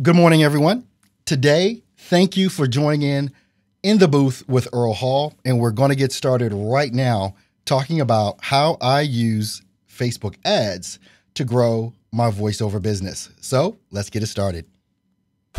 Good morning, everyone. Today, thank you for joining in the booth with Earl Hall, and we're going to get started right now talking about how I use Facebook ads to grow my voiceover business. So let's get it started.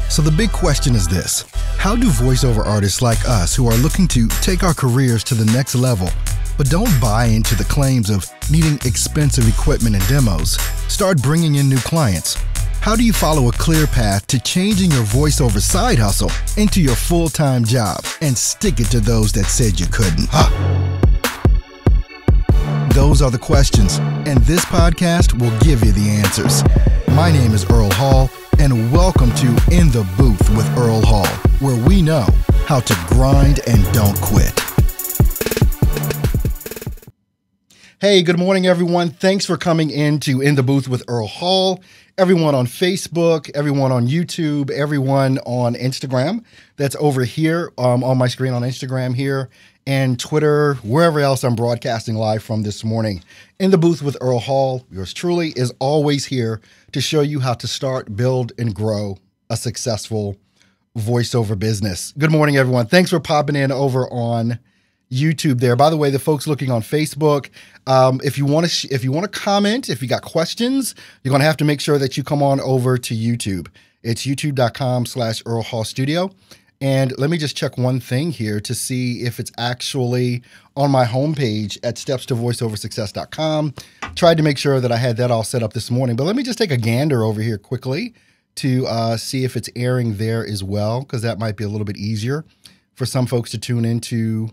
So the big question is this: how do voiceover artists like us who are looking to take our careers to the next level, but don't buy into the claims of needing expensive equipment and demos, start bringing in new clients? How do you follow a clear path to changing your voiceover side hustle into your full-time job and stick it to those that said you couldn't? Those are the questions, and this podcast will give you the answers. My name is Earl Hall, and welcome to In the Booth with Earl Hall, where we know how to grind and don't quit. Hey, good morning, everyone. Thanks for coming into In the Booth with Earl Hall. Everyone on Facebook, everyone on YouTube, everyone on Instagram. That's over here on my screen on Instagram here, and Twitter, wherever else I'm broadcasting live from this morning. In the Booth with Earl Hall, yours truly, is always here to show you how to start, build, and grow a successful voiceover business. Good morning, everyone. Thanks for popping in over on YouTube there. By the way, the folks looking on Facebook, if you want to comment, if you got questions, you're going to have to make sure that you come on over to YouTube. It's youtube.com/Earl Hall Studio. And let me just check one thing here to see if it's actually on my homepage at stepstovoiceoversuccess.com. Tried to make sure that I had that all set up this morning, but let me just take a gander over here quickly to see if it's airing there as well, because that might be a little bit easier for some folks to tune into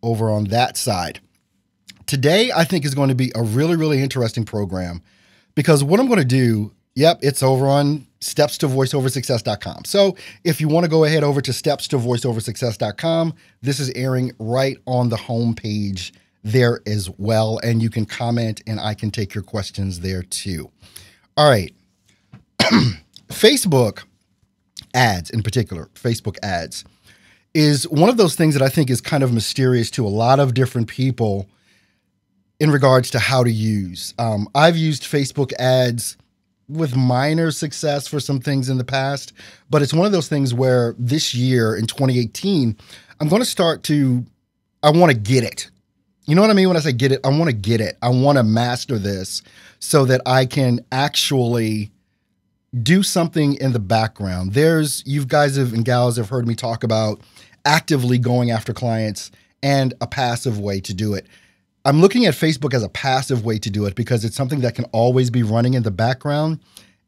over on that side. Today, I think, is going to be a really, really interesting program, because what I'm going to do, it's over on stepstovoiceoversuccess.com. So if you want to go ahead over to stepstovoiceoversuccess.com, this is airing right on the home page there as well. And you can comment and I can take your questions there too. All right. Facebook ads in particular, Facebook ads, is one of those things that I think is kind of mysterious to a lot of different people in regards to how to use. I've used Facebook ads with minor success for some things in the past, but it's one of those things where this year in 2018, I want to get it. You know what I mean when I say get it? I want to get it. I want to master this so that I can actually do something in the background. You guys and gals have heard me talk about actively going after clients and a passive way to do it. I'm looking at Facebook as a passive way to do it because it's something that can always be running in the background,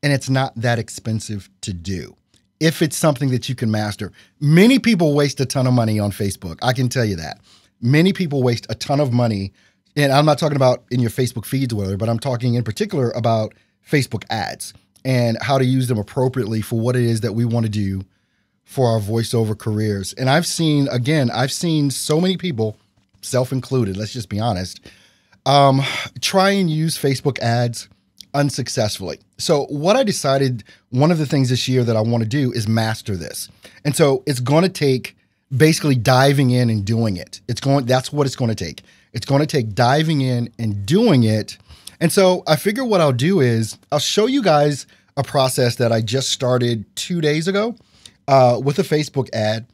and it's not that expensive to do if it's something that you can master. Many people waste a ton of money on Facebook. I can tell you that. Many people waste a ton of money, and I'm not talking about in your Facebook feeds or whatever, but I'm talking in particular about Facebook ads and how to use them appropriately for what it is that we want to do for our voiceover careers. And I've seen so many people, self-included, let's just be honest, try and use Facebook ads unsuccessfully. So what I decided, one of the things this year that I want to do is master this. And so it's going to take basically diving in and doing it. That's what it's going to take. It's going to take diving in and doing it. And so I figure what I'll do is I'll show you guys a process that I just started 2 days ago with a Facebook ad.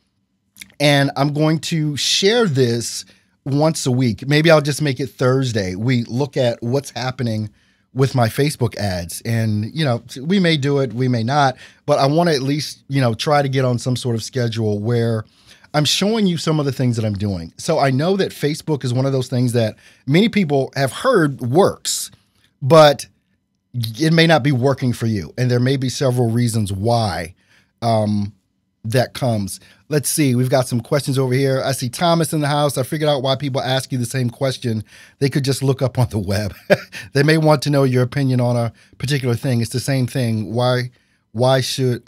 And I'm going to share this once a week. Maybe I'll just make it Thursday. We look at what's happening with my Facebook ads. And, we may do it, we may not, but I want to at least, try to get on some sort of schedule where I'm showing you some of the things that I'm doing. So I know that Facebook is one of those things that many people have heard works, but it may not be working for you. And there may be several reasons why that comes. Let's see. We've got some questions over here. I see Thomas in the house. I figured out why people ask you the same question. They could just look up on the web. They may want to know your opinion on a particular thing. It's the same thing. Why we should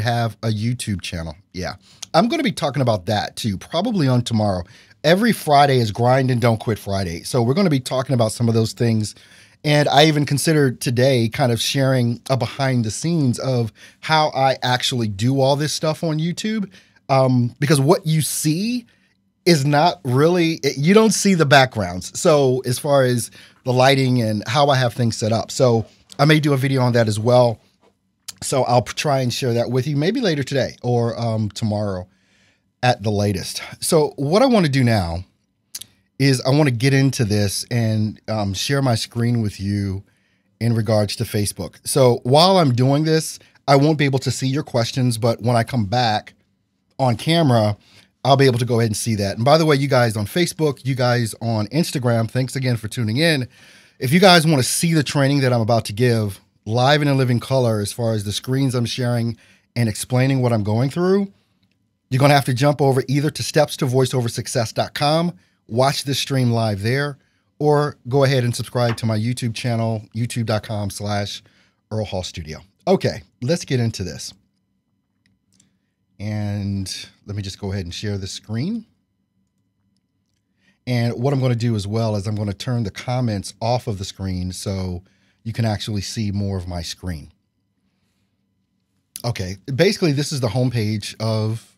have a YouTube channel. Yeah. I'm going to be talking about that too, probably on tomorrow. Every Friday is Grind and Don't Quit Friday. So we're going to be talking about some of those things. And I even considered today kind of sharing a behind the scenes of how I actually do all this stuff on YouTube. Because what you see is not really, you don't see the backgrounds. So as far as the lighting and how I have things set up. So I may do a video on that as well. So I'll try and share that with you maybe later today or tomorrow at the latest. So what I want to do now is I want to get into this and share my screen with you in regards to Facebook. So while I'm doing this, I won't be able to see your questions, but when I come back on camera, I'll be able to go ahead and see that. And by the way, you guys on Facebook, you guys on Instagram, thanks again for tuning in. If you guys want to see the training that I'm about to give live and in living color, as far as the screens I'm sharing and explaining what I'm going through, you're going to have to jump over either to stepstovoiceoversuccess.com, watch this stream live there, or go ahead and subscribe to my YouTube channel, youtube.com/Earl Hall Studio. Okay, let's get into this. And let me just go ahead and share the screen. And what I'm going to do as well is I'm going to turn the comments off of the screen so you can actually see more of my screen. Okay, basically this is the homepage of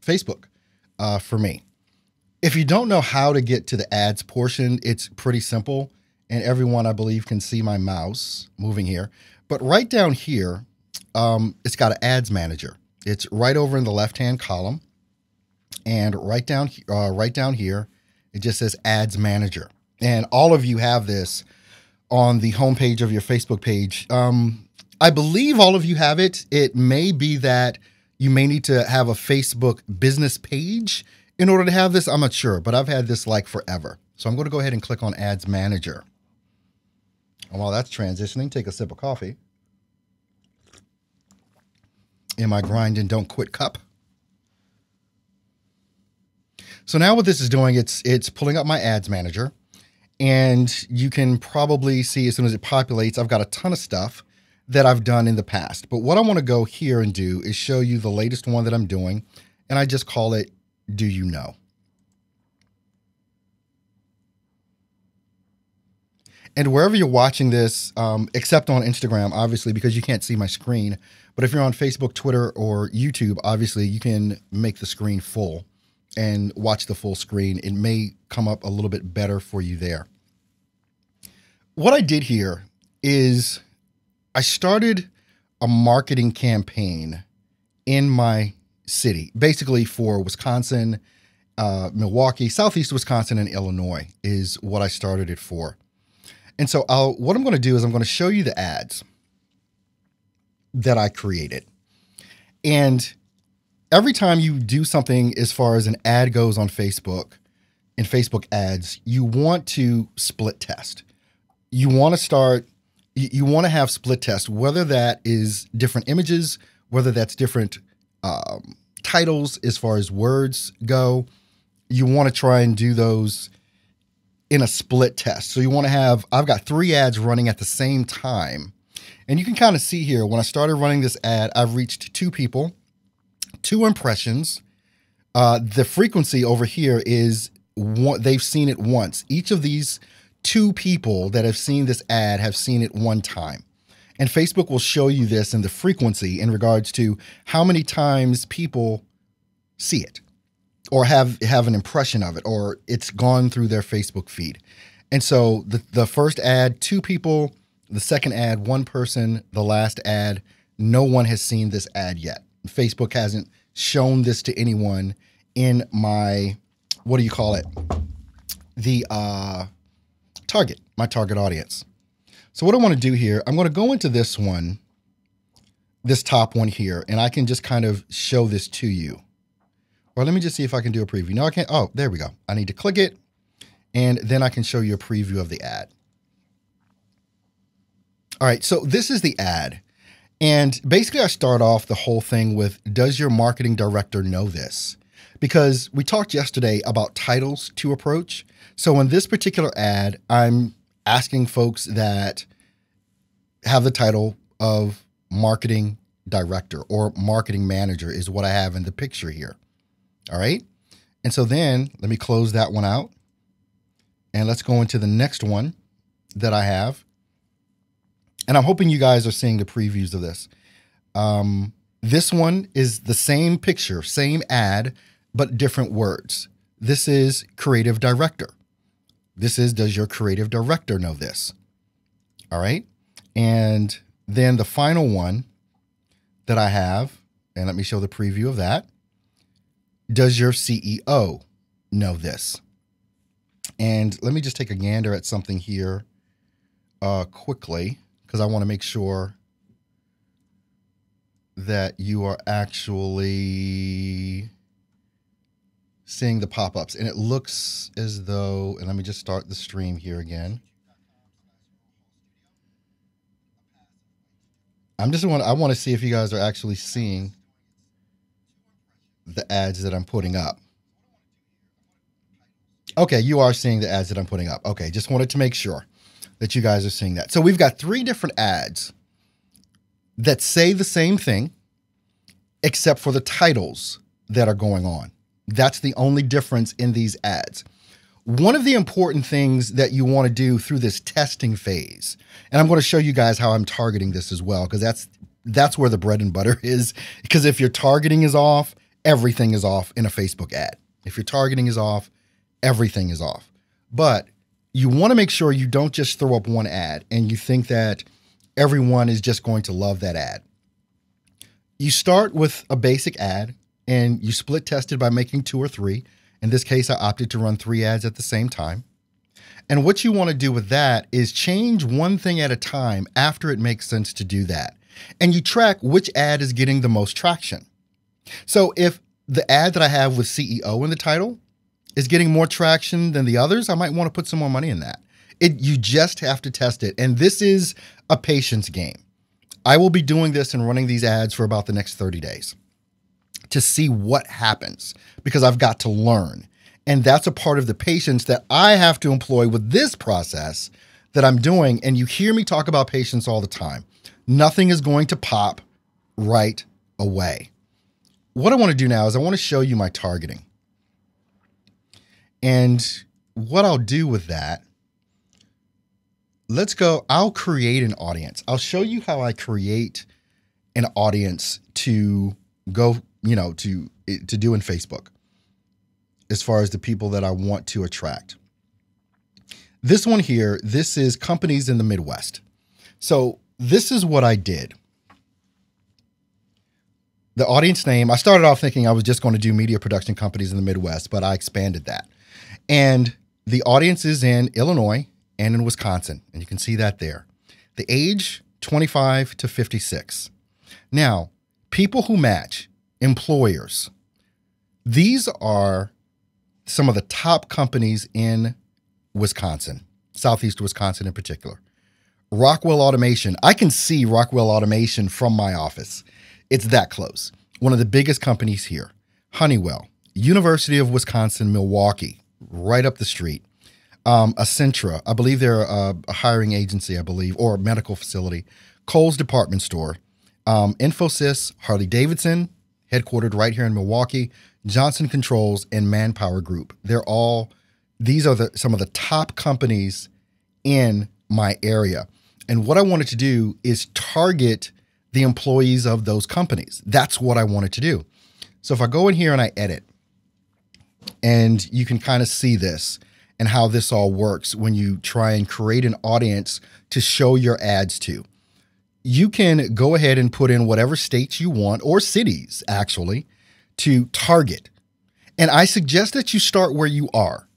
Facebook for me. If you don't know how to get to the ads portion, it's pretty simple. And everyone, I believe, can see my mouse moving here. But right down here, it's got an ads manager. It's right over in the left-hand column. And right down here, it just says ads manager. And all of you have this on the homepage of your Facebook page. I believe all of you have it. It may be that you may need to have a Facebook business page in order to have this. I'm not sure, but I've had this like forever. So I'm going to go ahead and click on Ads Manager. And while that's transitioning, take a sip of coffee in my grind and don't quit cup. So now what this is doing, it's pulling up my Ads Manager, and you can probably see as soon as it populates, I've got a ton of stuff that I've done in the past. But what I want to go here and do is show you the latest one that I'm doing, and I just call it Do You Know? And wherever you're watching this, except on Instagram, obviously, because you can't see my screen, but if you're on Facebook, Twitter, or YouTube, obviously you can make the screen full and watch the full screen. It may come up a little bit better for you there. What I did here is I started a marketing campaign in my city, basically for Wisconsin, Milwaukee, Southeast Wisconsin, and Illinois is what I started it for. And so what I'm going to do is I'm going to show you the ads that I created. And every time you do something as far as an ad goes on Facebook, in Facebook ads, you want to split test. You want to have split test, whether that is different images, whether that's different titles as far as words go. You want to try and do those in a split test. So you want to have, I've got 3 ads running at the same time. And you can kind of see here, when I started running this ad, I've reached 2 people, 2 impressions. The frequency over here is they've seen it once. Each of these 2 people that have seen this ad have seen it 1 time. And Facebook will show you this in the frequency in regards to how many times people see it or have an impression of it, or it's gone through their Facebook feed. And so the first ad, 2 people, the second ad, 1 person, the last ad, no one has seen this ad yet. Facebook hasn't shown this to anyone in my, what do you call it? The my target audience. So what I want to do here, I'm going to go into this one, this top one here, and I can just kind of show this to you. Or let me just see if I can do a preview. No, I can't. Oh, there we go. I need to click it, and then I can show you a preview of the ad. All right, so this is the ad. And basically I start off the whole thing with, does your marketing director know this? Because we talked yesterday about titles to approach. So in this particular ad, I'm asking folks that have the title of marketing director or marketing manager is what I have in the picture here. All right. And so then let me close that one out and let's go into the next one that I have. And I'm hoping you guys are seeing the previews of this. This one is the same picture, same ad, but different words. This is creative director. This is, does your creative director know this? All right. And then the final one that I have, and let me show the preview of that. Does your CEO know this? And let me just take a gander at something here quickly, because I want to make sure that you are actually seeing the pop-ups. And it looks as though, and let me just start the stream here again. I want to see if you guys are actually seeing the ads that I'm putting up. Okay, you are seeing the ads that I'm putting up. Okay, just wanted to make sure that you guys are seeing that. So we've got 3 different ads that say the same thing, except for the titles that are going on. That's the only difference in these ads. One of the important things that you want to do through this testing phase, and I'm going to show you guys how I'm targeting this as well, because that's where the bread and butter is. Because if your targeting is off, everything is off in a Facebook ad. If your targeting is off, everything is off. But you want to make sure you don't just throw up one ad and you think that everyone is just going to love that ad. You start with a basic ad and you split test it by making 2 or 3. In this case, I opted to run 3 ads at the same time. And what you want to do with that is change one thing at a time after it makes sense to do that. And you track which ad is getting the most traction. So if the ad that I have with CEO in the title is getting more traction than the others, I might want to put some more money in that. You just have to test it. And this is a patience game. I will be doing this and running these ads for about the next 30 days to see what happens, because I've got to learn. And that's a part of the patience that I have to employ with this process that I'm doing. And you hear me talk about patience all the time. Nothing is going to pop right away. What I want to do now is I want to show you my targeting. And what I'll do with that, I'll create an audience. I'll show you how I create an audience to go, to do in Facebook as far as the people that I want to attract. This one here, this is companies in the Midwest. So this is what I did. The audience name, I started off thinking I was just going to do media production companies in the Midwest, but I expanded that. And the audience is in Illinois and in Wisconsin. And you can see that there. The age, 25 to 56. Now, people who match, employers. These are some of the top companies in Wisconsin, Southeast Wisconsin in particular. Rockwell Automation. I can see Rockwell Automation from my office. It's that close. One of the biggest companies here. Honeywell, University of Wisconsin-Milwaukee, right up the street. Accenture, I believe they're a hiring agency, or a medical facility. Kohl's Department Store. Infosys, Harley-Davidson, headquartered right here in Milwaukee. Johnson Controls, and Manpower Group. These are some of the top companies in my area. And what I wanted to do is target the employees of those companies. That's what I wanted to do. So if I go in here and I edit, and you can kind of see this and how this all works when you try and create an audience to show your ads to. You can go ahead and put in whatever states you want, or cities actually, to target. And I suggest that you start where you are.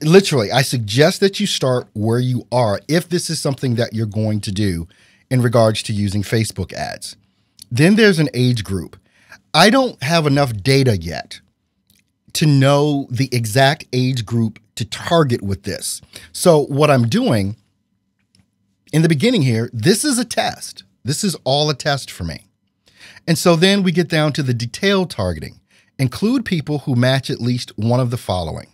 Literally, I suggest that you start where you are if this is something that you're going to do in regards to using Facebook ads. Then there's an age group. I don't have enough data yet to know the exact age group to target with this. So what I'm doing in the beginning here, this is a test. This is all a test for me. And so then we get down to the detailed targeting. Include people who match at least one of the following.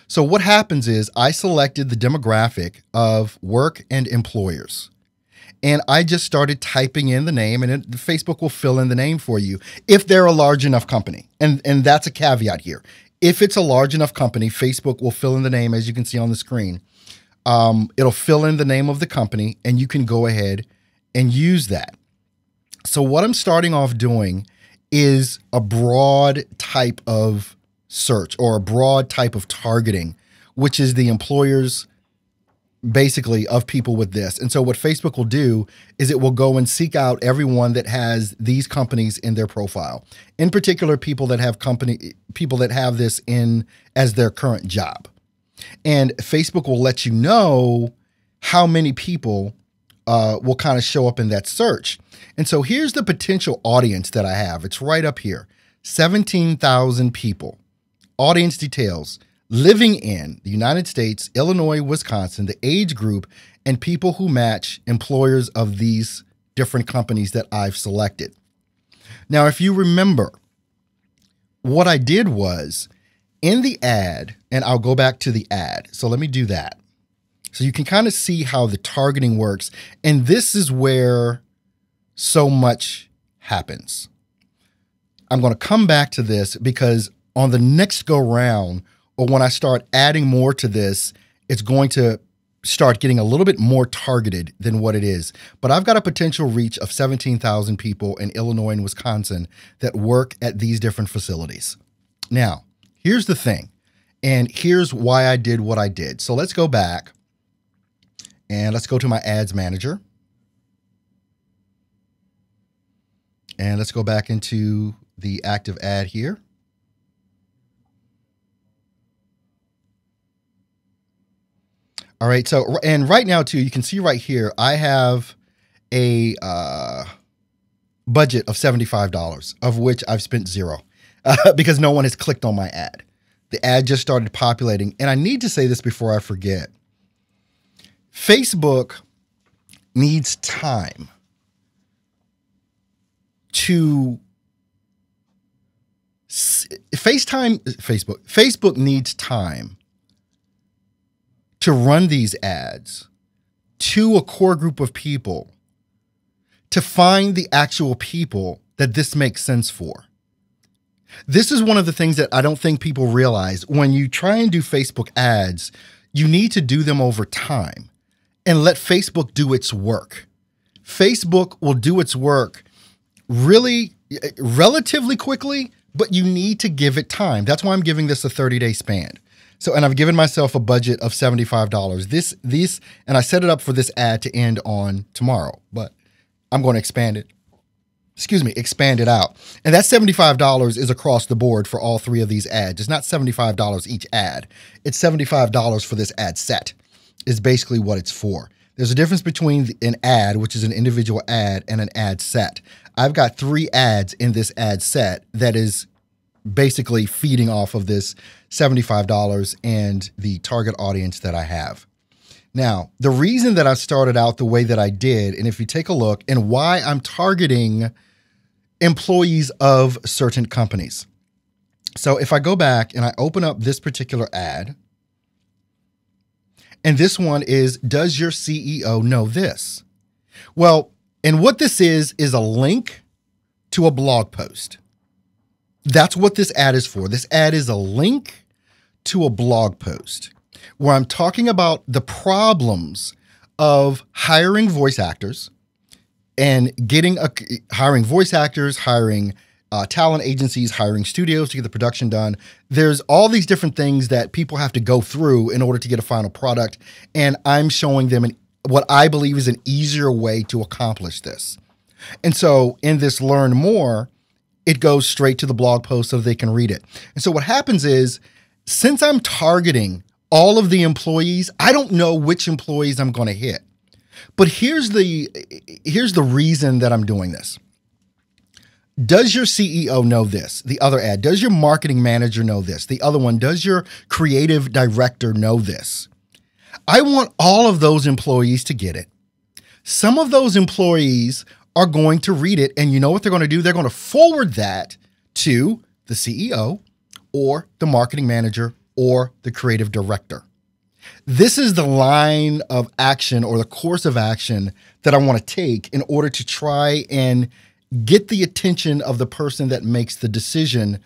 So what happens is I selected the demographic of work and employers. And I just started typing in the name, and Facebook will fill in the name for you if they're a large enough company. And that's a caveat here. If it's a large enough company, Facebook will fill in the name, as you can see on the screen. It'll fill in the name of the company, and you can go ahead and use that. So what I'm starting off doing is a broad type of search, or a broad type of targeting, which is the employers basically of people with this. And so what Facebook will do is it will go and seek out everyone that has these companies in their profile. In particular, people that have this in as their current job. And Facebook will let you know how many people will kind of show up in that search. And so here's the potential audience that I have. It's right up here. 17,000 people. Audience details. Living in the United States, Illinois, Wisconsin, the age group, and people who match employers of these different companies that I've selected. Now, if you remember, what I did was in the ad, and I'll go back to the ad. So let me do that. So you can kind of see how the targeting works. And this is where so much happens. I'm going to come back to this because on the next go round, or when I start adding more to this, it's going to start getting a little bit more targeted than what it is. But I've got a potential reach of 17,000 people in Illinois and Wisconsin that work at these different facilities. Now, here's the thing, and here's why I did what I did. So let's go back and let's go to my ads manager. And let's go back into the active ad here. All right. So, and right now too, you can see right here, I have a budget of $75, of which I've spent zero because no one has clicked on my ad. The ad just started populating. And I need to say this before I forget. Facebook needs time to Facebook needs time to run these ads to a core group of people to find the actual people that this makes sense for. This is one of the things that I don't think people realize. When you try and do Facebook ads, you need to do them over time and let Facebook do its work. Facebook will do its work really relatively quickly, but you need to give it time. That's why I'm giving this a 30-day span. So, and I've given myself a budget of $75. And I set it up for this ad to end on tomorrow, but I'm going to expand it out. And that $75 is across the board for all three of these ads. It's not $75 each ad. It's $75 for this ad set is basically what it's for. There's a difference between an ad, which is an individual ad, and an ad set. I've got 3 ads in this ad set that is basically feeding off of this $75 and the target audience that I have. Now, the reason that I started out the way that I did, and if you take a look, and why I'm targeting employees of certain companies. So if I go back and I open up this particular ad, and this one is, does your CEO know this? Well, and what this is a link to a blog post. That's what this ad is for. This ad is a link to a blog post where I'm talking about the problems of hiring voice actors and hiring voice actors, hiring talent agencies, hiring studios to get the production done. There's all these different things that people have to go through in order to get a final product. And I'm showing them what I believe is an easier way to accomplish this. And so in this Learn More, it goes straight to the blog post so they can read it. And so what happens is, since I'm targeting all of the employees, I don't know which employees I'm going to hit. But here's the reason that I'm doing this. Does your CEO know this? The other ad. Does your marketing manager know this? The other one. Does your creative director know this? I want all of those employees to get it. Some of those employees are going to read it, and you know what they're going to do? They're going to forward that to the CEO or the marketing manager or the creative director. This is the line of action or the course of action that I want to take in order to try and get the attention of the person that makes the decision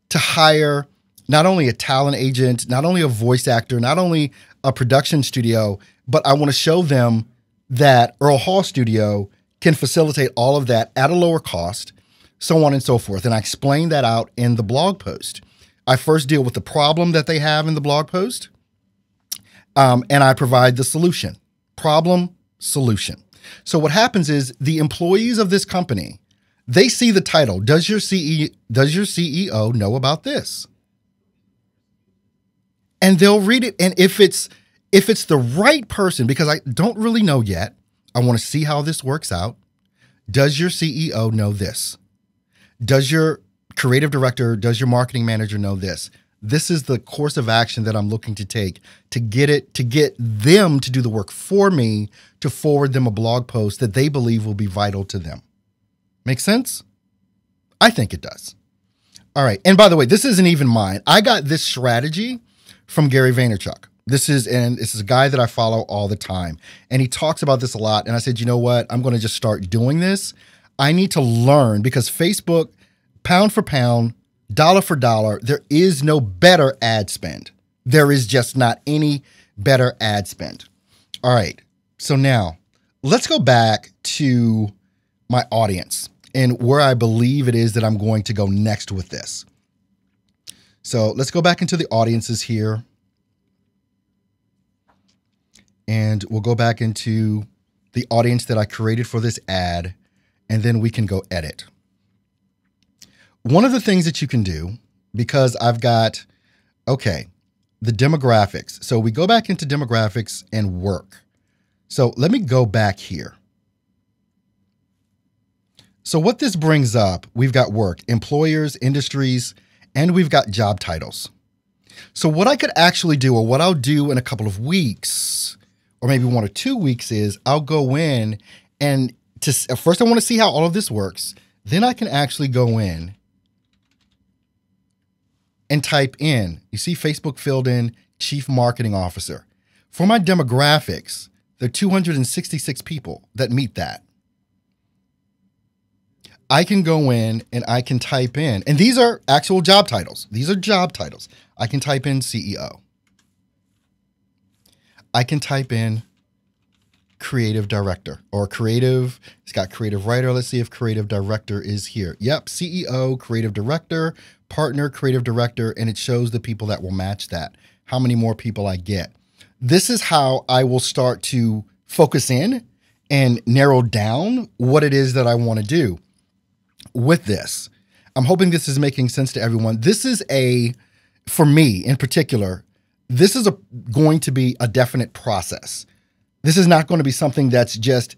to hire not only a talent agent, not only a voice actor, not only a production studio, but I want to show them that Earl Hall Studio can facilitate all of that at a lower cost, so on and so forth. And I explain that out in the blog post. I first deal with the problem that they have in the blog post. And I provide the solution, problem, solution. So what happens is the employees of this company, they see the title. Does your CEO know about this? And they'll read it. And if it's the right person, because I don't really know yet, I want to see how this works out. Does your CEO know this? Does your creative director, does your marketing manager know this? This is the course of action that I'm looking to take to get them to do the work for me, to forward them a blog post that they believe will be vital to them. Make sense? I think it does. All right. And by the way, this isn't even mine. I got this strategy from Gary Vaynerchuk. This is a guy that I follow all the time. And he talks about this a lot. And I said, you know what? I'm going to just start doing this. I need to learn, because Facebook, pound for pound, dollar for dollar, there is no better ad spend. There is just not any better ad spend. All right. So now let's go back to my audience and where I believe it is that I'm going to go next with this. So let's go back into the audiences here. And we'll go back into the audience that I created for this ad, and then we can go edit. One of the things that you can do, because I've got, okay, the demographics. So we go back into demographics and work. So let me go back here. So what this brings up, we've got work, employers, industries, and we've got job titles. So what I could actually do, or what I'll do in a couple of weeks, or maybe 1 or 2 weeks, is I'll go in and first I want to see how all of this works. Then I can actually go in and type in, you see Facebook filled in Chief Marketing Officer. For my demographics, there are 266 people that meet that. I can go in and I can type in, and these are actual job titles. These are job titles. I can type in CEO. I can type in creative director or creative. It's got creative writer. Let's see if creative director is here. Yep. CEO, creative director, partner, creative director. And it shows the people that will match that. How many more people I get. This is how I will start to focus in and narrow down what it is that I want to do with this. I'm hoping this is making sense to everyone. This is for me in particular, this is going to be a definite process. This is not going to be something that's just,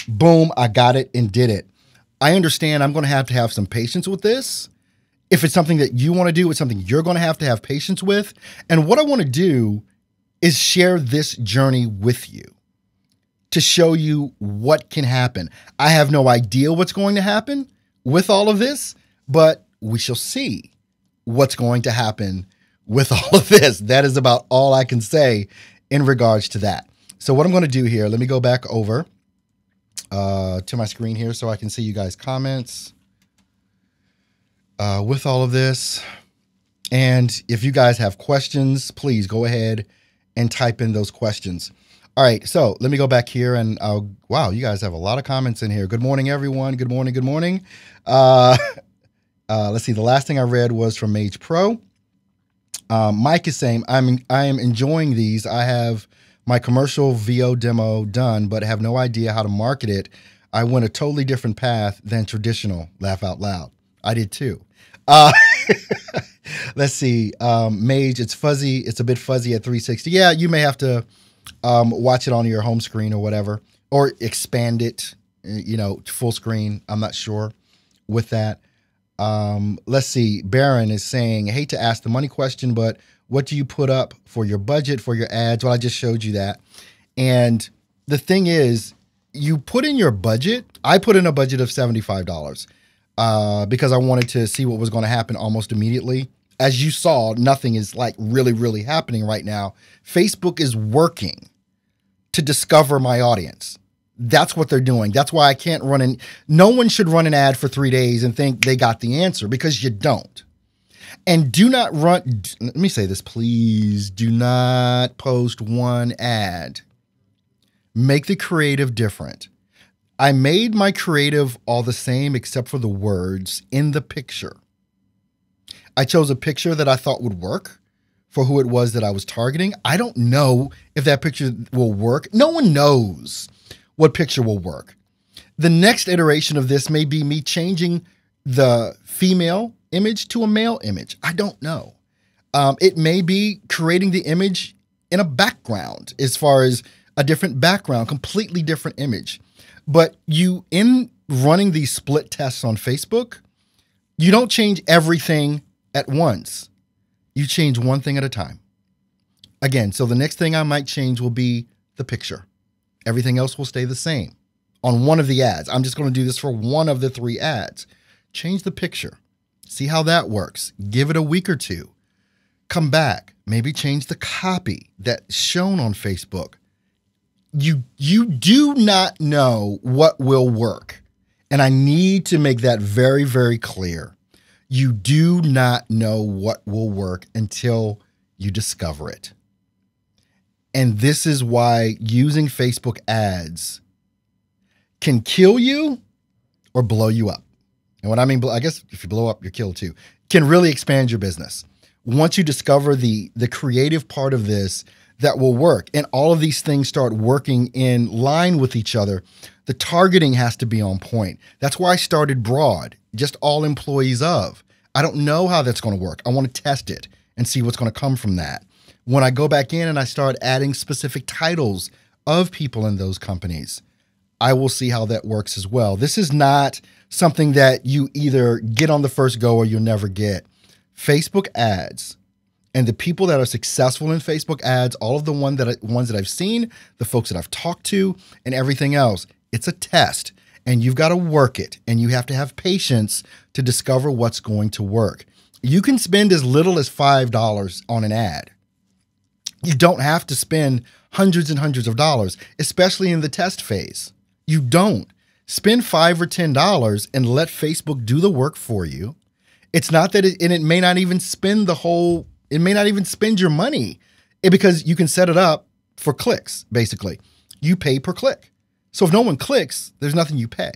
boom, I got it and did it. I understand I'm going to have some patience with this. If it's something that you want to do, it's something you're going to have patience with. And what I want to do is share this journey with you to show you what can happen. I have no idea what's going to happen with all of this, but we shall see what's going to happen with all of this. That is about all I can say in regards to that. So what I'm going to do here, let me go back over to my screen here so I can see you guys' comments with all of this. And if you guys have questions, please go ahead and type in those questions. All right, so let me go back here and wow, you guys have a lot of comments in here. Good morning, everyone. Good morning. Good morning. Let's see. The last thing I read was from Mage Pro. Mike is saying, I am enjoying these. I have my commercial VO demo done, but have no idea how to market it. I went a totally different path than traditional. Laugh out loud. I did too. Let's see. Mage, it's fuzzy. It's a bit fuzzy at 360. Yeah, you may have to watch it on your home screen or whatever, or expand it, full screen. I'm not sure with that. Let's see. Baron is saying, I hate to ask the money question, but what do you put up for your budget for your ads? Well, I just showed you that. And the thing is, you put in your budget. I put in a budget of $75 because I wanted to see what was going to happen almost immediately. As you saw, nothing is like really, really happening right now. Facebook is working to discover my audience. That's what they're doing. That's why I can't no one should run an ad for 3 days and think they got the answer, because you don't. And do not let me say this, please. Do not post one ad. Make the creative different. I made my creative all the same except for the words in the picture. I chose a picture that I thought would work for who it was that I was targeting. I don't know if that picture will work. No one knows what picture will work. The next iteration of this may be me changing the female image to a male image. I don't know. It may be creating the image in a background, as far as a different background, completely different image. But in running these split tests on Facebook, you don't change everything at once. You change one thing at a time. Again, so the next thing I might change will be the picture. Everything else will stay the same on one of the ads. I'm just going to do this for one of the 3 ads. Change the picture. See how that works. Give it a week or 2. Come back. Maybe change the copy that's shown on Facebook. You do not know what will work. And I need to make that very, very clear. You do not know what will work until you discover it. And this is why using Facebook ads can kill you or blow you up. And what I mean, I guess if you blow up, you're killed too. Can really expand your business. Once you discover the creative part of this that will work, and all of these things start working in line with each other, the targeting has to be on point. That's why I started broad, just all employees of. I don't know how that's going to work. I want to test it and see what's going to come from that. When I go back in and I start adding specific titles of people in those companies, I will see how that works as well. This is not something that you either get on the first go or you'll never get. Facebook ads and the people that are successful in Facebook ads, all of the ones that I've seen, the folks that I've talked to, and everything else, it's a test. And you've got to work it, and you have to have patience to discover what's going to work. You can spend as little as $5 on an ad. You don't have to spend hundreds and hundreds of dollars, especially in the test phase. You don't. Spend $5 or $10 and let Facebook do the work for you. It's not that it may not even spend it may not even spend your money because you can set it up for clicks, basically. You pay per click. So if no one clicks, there's nothing you pay.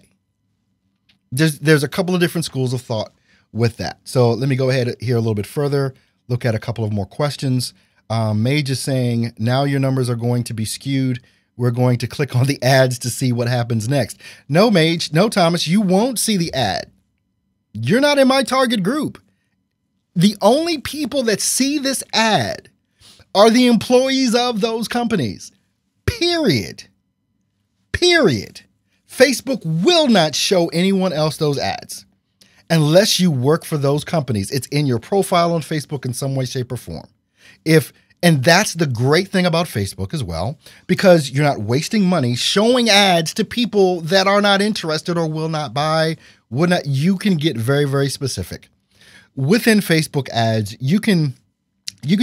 There's a couple of different schools of thought with that. So let me go ahead here a little bit further, look at a couple of more questions. Mage is saying, now your numbers are going to be skewed. We're going to click on the ads to see what happens next. No, Mage, no, Thomas, you won't see the ad. You're not in my target group. The only people that see this ad are the employees of those companies. Period. Period. Facebook will not show anyone else those ads unless you work for those companies. It's in your profile on Facebook in some way, shape, or form. And that's the great thing about Facebook as well, because you're not wasting money showing ads to people that are not interested or will not buy. You can get very, very specific. Within Facebook ads, you can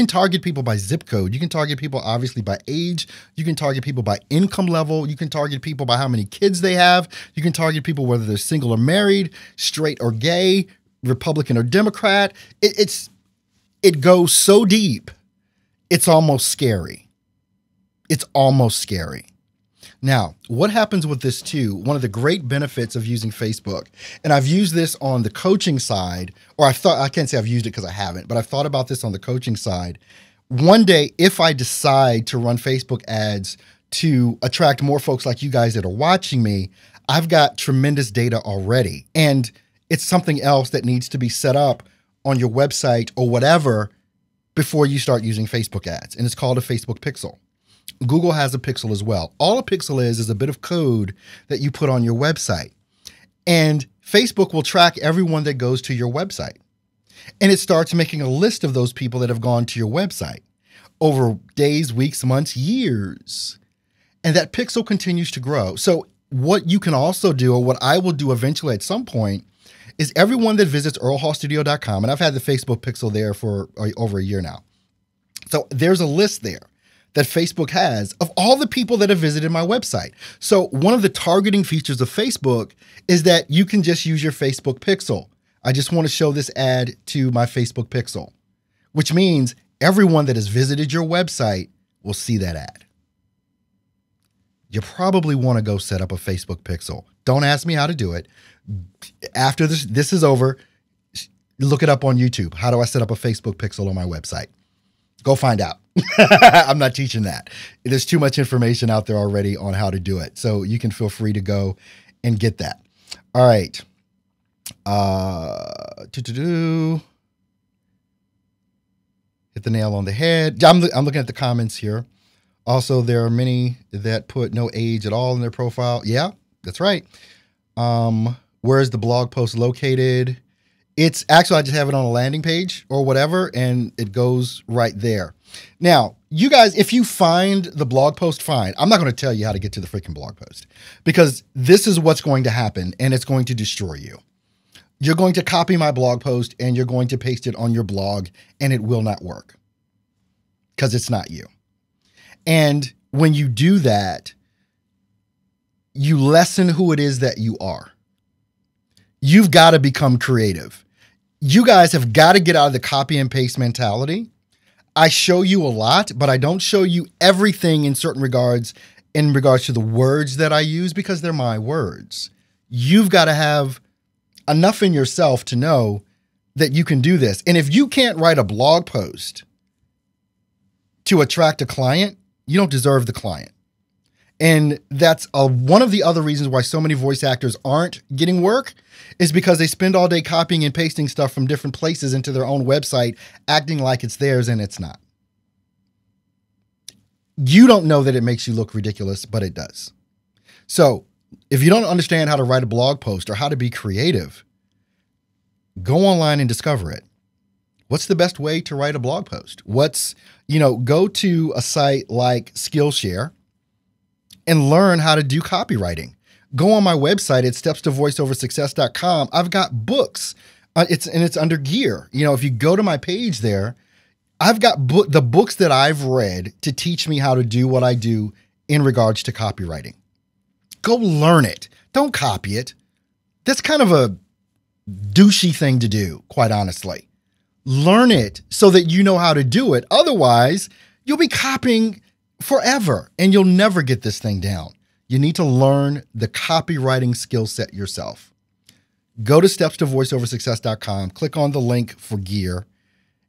target people by zip code. You can target people obviously by age. You can target people by income level. You can target people by how many kids they have. You can target people whether they're single or married, straight or gay, Republican or Democrat. It goes so deep. It's almost scary. It's almost scary. Now, what happens with this too, one of the great benefits of using Facebook, and I've used this on the coaching side, or I can't say I've used it because I haven't, but I've thought about this on the coaching side. One day, if I decide to run Facebook ads to attract more folks like you guys that are watching me, I've got tremendous data already. And it's something else that needs to be set up on your website or whatever before you start using Facebook ads. And it's called a Facebook pixel. Google has a pixel as well. All a pixel is a bit of code that you put on your website. And Facebook will track everyone that goes to your website. And it starts making a list of those people that have gone to your website over days, weeks, months, years. And that pixel continues to grow. So what you can also do, or what I will do eventually at some point, is everyone that visits earlhallstudio.com, and I've had the Facebook pixel there for over a year now. So there's a list there that Facebook has of all the people that have visited my website. So one of the targeting features of Facebook is that you can just use your Facebook pixel. I just want to show this ad to my Facebook pixel, which means everyone that has visited your website will see that ad. You probably want to go set up a Facebook pixel. Don't ask me how to do it. After this is over, look it up on YouTube. How do I set up a Facebook pixel on my website? Go find out. I'm not teaching that. There's too much information out there already on how to do it. So you can feel free to go and get that. All right. Hit the nail on the head. I'm looking at the comments here. Also, there are many that put no age at all in their profile. Yeah, that's right. Where is the blog post located? It's actually, I just have it on a landing page or whatever, and it goes right there. Now, you guys, if you find the blog post, fine. I'm not going to tell you how to get to the freaking blog post, because this is what's going to happen, and it's going to destroy you. You're going to copy my blog post and you're going to paste it on your blog, and it will not work because it's not you. And when you do that, you lessen who it is that you are. You've got to become creative. You guys have got to get out of the copy and paste mentality. I show you a lot, but I don't show you everything in certain regards, in regards to the words that I use, because they're my words. You've got to have enough in yourself to know that you can do this. And if you can't write a blog post to attract a client, you don't deserve the client. And that's one of the other reasons why so many voice actors aren't getting work, is because they spend all day copying and pasting stuff from different places into their own website, acting like it's theirs and it's not. You don't know that it makes you look ridiculous, but it does. So if you don't understand how to write a blog post or how to be creative, go online and discover it. What's the best way to write a blog post? Go to a site like Skillshare and learn how to do copywriting. Go on my website at stepstovoiceoversuccess.com. I've got books. It's under gear. If you go to my page there, I've got the books that I've read to teach me how to do what I do in regards to copywriting. Go learn it. Don't copy it. That's kind of a douchey thing to do, quite honestly. Learn it so that you know how to do it. Otherwise, you'll be copying forever and you'll never get this thing down. You need to learn the copywriting skill set yourself. Go to stepstovoiceoversuccess.com, click on the link for gear,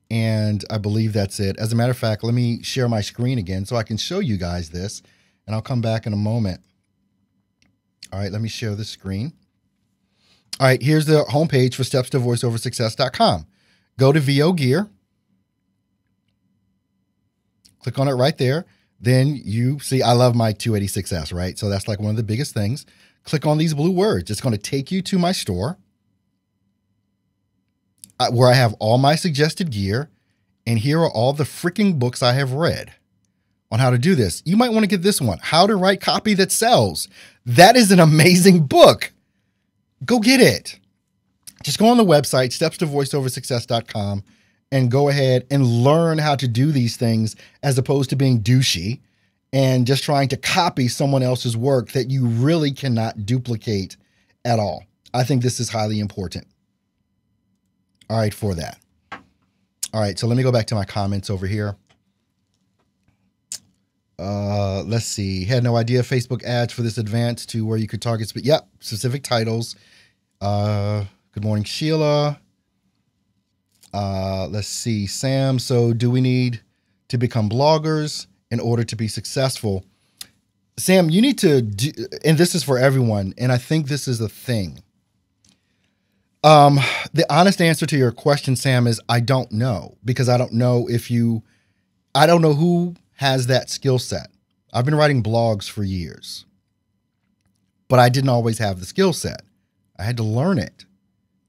and I believe that's it. As a matter of fact, let me share my screen again so I can show you guys this, and I'll come back in a moment. All right, let me share the screen. All right, here's the homepage for stepstovoiceoversuccess.com. Go to VO Gear. Click on it right there. Then you see, I love my 286S, right? So that's like one of the biggest things. Click on these blue words. It's going to take you to my store where I have all my suggested gear. And here are all the freaking books I have read on how to do this. You might want to get this one, How to Write Copy That Sells. That is an amazing book. Go get it. Just go on the website, stepstovoiceoversuccess.com, and go ahead and learn how to do these things, as opposed to being douchey and just trying to copy someone else's work that you really cannot duplicate at all. I think this is highly important. All right, for that. All right, so let me go back to my comments over here. Let's see. Had no idea Facebook ads for this advanced to where you could target, specific titles. Good morning, Sheila. Let's see, Sam. So do we need to become bloggers in order to be successful? Sam, you need to do, and this is for everyone, and I think this is a thing. The honest answer to your question, Sam, is I don't know, because I don't know I don't know who has that skill set. I've been writing blogs for years, but I didn't always have the skill set. I had to learn it.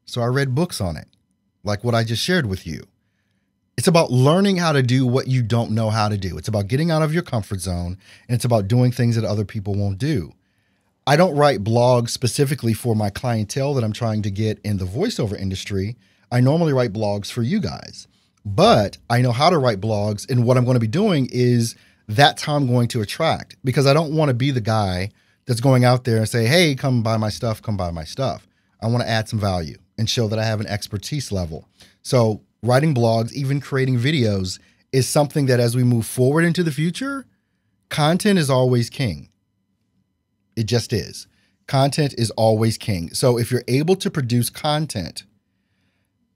So I read books on it, like what I just shared with you. It's about learning how to do what you don't know how to do. It's about getting out of your comfort zone, and it's about doing things that other people won't do. I don't write blogs specifically for my clientele that I'm trying to get in the voiceover industry. I normally write blogs for you guys, but I know how to write blogs, and what I'm going to be doing is that's how I'm going to attract, because I don't want to be the guy that's going out there and say, hey, come buy my stuff, come buy my stuff. I want to add some value and show that I have an expertise level. So writing blogs, even creating videos, is something that as we move forward into the future, content is always king. It just is. Content is always king. So if you're able to produce content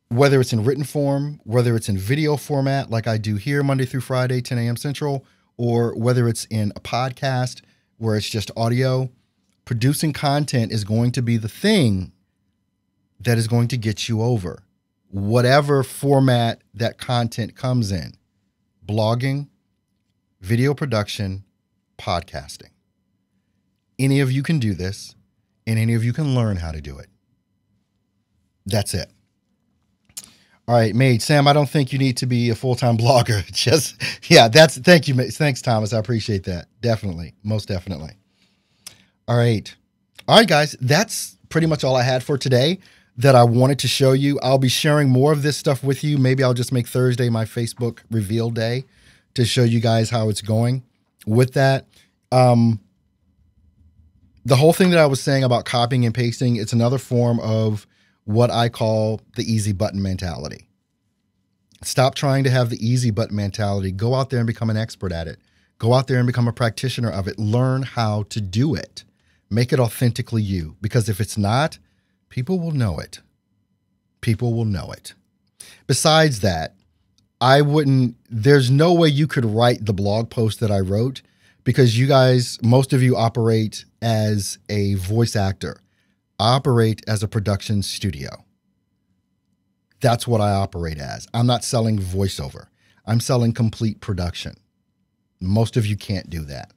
whether it's in written form, whether it's in video format like I do here Monday through Friday, 10 a.m. Central, or whether it's in a podcast where it's just audio, producing content is going to be the thing that is going to get you over. Whatever format that content comes in, blogging, video production, podcasting. Any of you can do this, and any of you can learn how to do it. That's it. All right, Made. Sam, I don't think you need to be a full-time blogger. Thank you. Thanks, Thomas. I appreciate that. Definitely. Most definitely. All right, guys. That's pretty much all I had for today that I wanted to show you. I'll be sharing more of this stuff with you. Maybe I'll just make Thursday my Facebook reveal day to show you guys how it's going with that. The whole thing that I was saying about copying and pasting, it's another form of what I call the easy button mentality. Stop trying to have the easy button mentality. Go out there and become an expert at it. Go out there and become a practitioner of it. Learn how to do it. Make it authentically you. Because if it's not, people will know it. People will know it. Besides that, there's no way you could write the blog post that I wrote because you guys, most of you operate as a voice actor. I operate as a production studio. That's what I operate as. I'm not selling voiceover. I'm selling complete production. Most of you can't do that.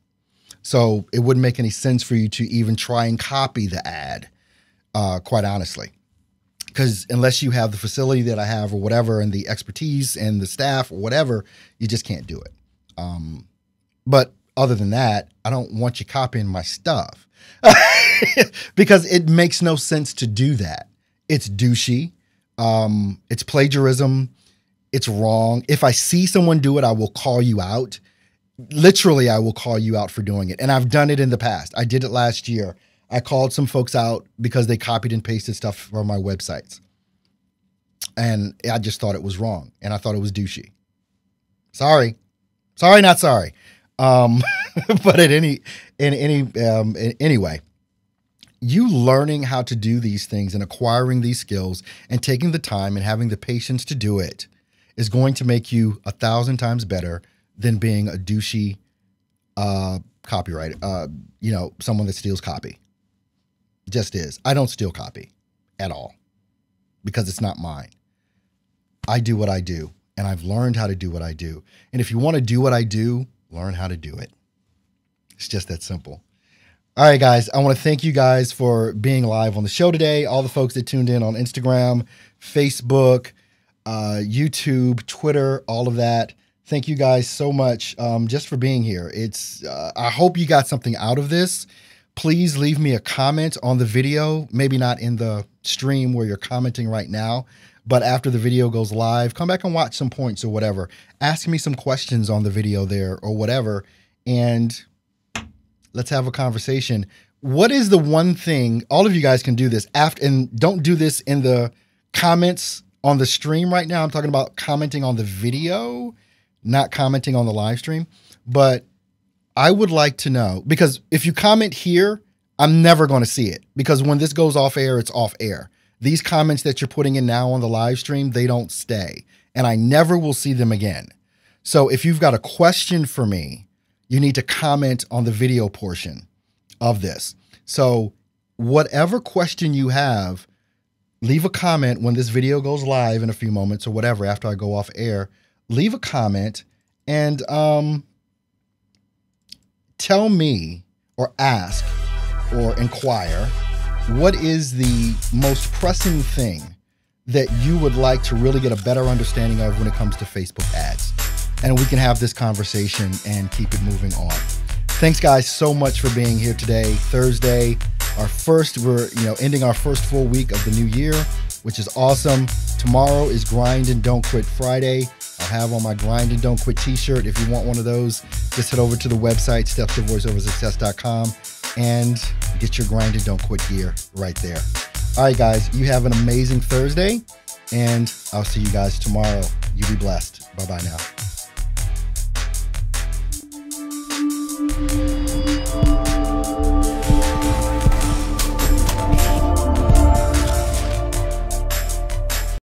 So it wouldn't make any sense for you to even try and copy the ad, quite honestly. Because unless you have the facility that I have or whatever and the expertise and the staff or whatever, you just can't do it. But other than that, I don't want you copying my stuff. Because it makes no sense to do that. It's douchey. It's plagiarism. It's wrong. If I see someone do it, I will call you out. Literally, I will call you out for doing it. And I've done it in the past. I did it last year. I called some folks out because they copied and pasted stuff from my websites. And I just thought it was wrong. And I thought it was douchey. Sorry. Sorry, not sorry. But anyway, you learning how to do these things and acquiring these skills and taking the time and having the patience to do it is going to make you 1,000 times better than being a douchey copyright, someone that steals copy. Just is. I don't steal copy at all because it's not mine. I do what I do, and I've learned how to do what I do. And if you want to do what I do, learn how to do it. It's just that simple. All right, guys, I want to thank you guys for being live on the show today. All the folks that tuned in on Instagram, Facebook, YouTube, Twitter, all of that. Thank you guys so much just for being here. I hope you got something out of this. Please leave me a comment on the video, maybe not in the stream where you're commenting right now, but after the video goes live, come back and watch some points or whatever. Ask me some questions on the video there or whatever, and let's have a conversation. What is the one thing, all of you guys can do this, and don't do this in the comments on the stream right now. I'm talking about commenting on the video, not commenting on the live stream, but I would like to know, because if you comment here, I'm never going to see it because when this goes off air, it's off air. These comments that you're putting in now on the live stream, they don't stay and I never will see them again. So if you've got a question for me, you need to comment on the video portion of this. So whatever question you have, leave a comment when this video goes live in a few moments or whatever, after I go off air, leave a comment and, tell me or ask or inquire what is the most pressing thing that you would like to really get a better understanding of when it comes to Facebook ads. And we can have this conversation and keep it moving on. Thanks guys so much for being here today. Thursday, we're ending our first full week of the new year, which is awesome. Tomorrow is Grind and Don't Quit Friday. I'll have on my Grind and Don't Quit t-shirt. If you want one of those, just head over to the website, stepstovoiceoversuccess.com, and get your Grind and Don't Quit gear right there. All right, guys, you have an amazing Thursday, and I'll see you guys tomorrow. You be blessed. Bye-bye now.